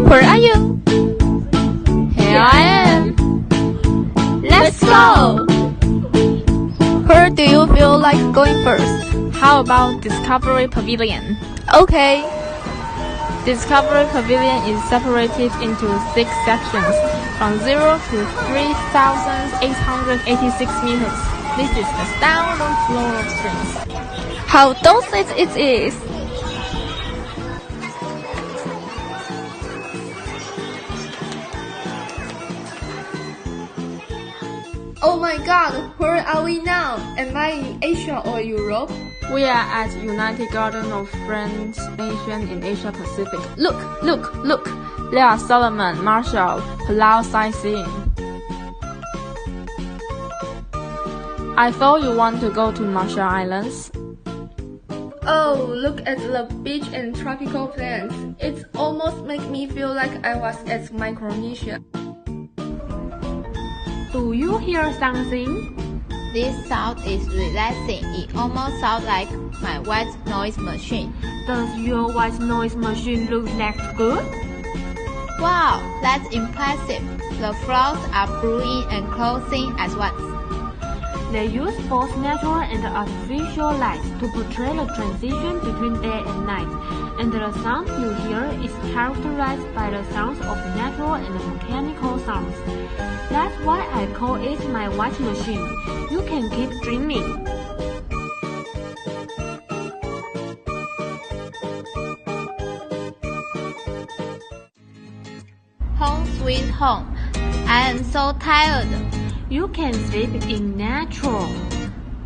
Where are you? Here I am. Let's go! Where do you feel like going first? How about Discovery Pavilion? Okay. Discovery Pavilion is separated into 6 sections, from 0 to 3,886 meters. This is the downward flow of springs. How dulcet it is! Oh my God, where are we now? Am I in Asia or Europe? We are at United Garden of French Nation in Asia Pacific. Look, look, look! There are Solomon, Marshall, Palau sightseeing. I thought you want to go to Marshall Islands. Oh, look at the beach and tropical plants. It almost makes me feel like I was at Micronesia. Do you hear something? This sound is relaxing. It almost sounds like my white noise machine. Does your white noise machine look like good? Wow, that's impressive. The flowers are blooming and closing at once. They use both natural and artificial light to portray the transition between day and night, and the sound you hear is characterized by the sounds of natural and mechanical sounds. That's why I call it my white machine. You can keep dreaming. Home sweet home. I am so tired. You can sleep in natural.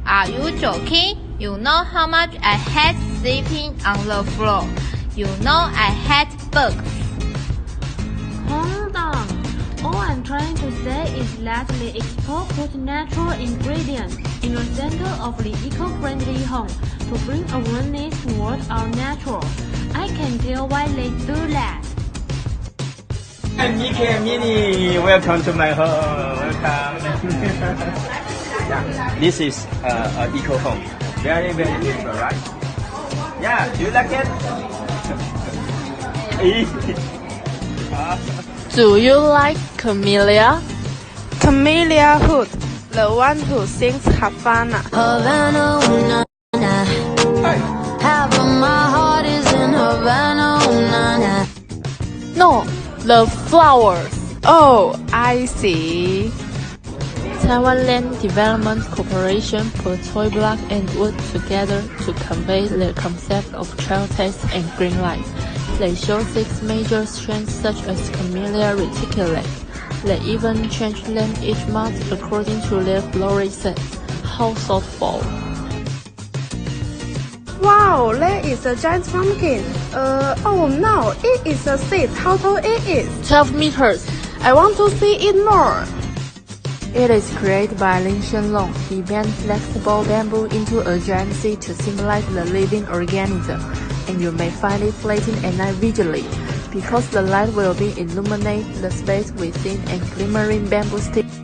Are you joking? You know how much I hate sleeping on the floor. You know I hate bugs. Hold on. All I'm trying to say is that the export put natural ingredients in the center of the eco-friendly home to bring awareness towards our natural. I can tell why they do that. Hi, Mickey and Minnie, welcome to my home. Welcome. Yeah, this is an eco home. Very, very beautiful, right? Yeah, do you like it? Do you like Camellia? Camellia Hood, the one who sings Havana. Havana, ooh, nah, nah. Half of my heart is in Havana, ooh, nah, nah. No, the flowers. Oh, I see. Taiwan Land Development Corporation put toy block and wood together to convey the concept of trail taste and green life. They show 6 major strains such as Camellia reticulate. They even change them each month according to their fluorescence. How thoughtful! Wow, there is a giant pumpkin. Oh no, it is a seed. How tall it is? 12 meters. I want to see it more. It is created by Lin Shenlong. He bent flexible bamboo into a giant seed to symbolize the living organism, and you may find it floating at night visually, because the light will be illuminate the space within and glimmering bamboo sticks.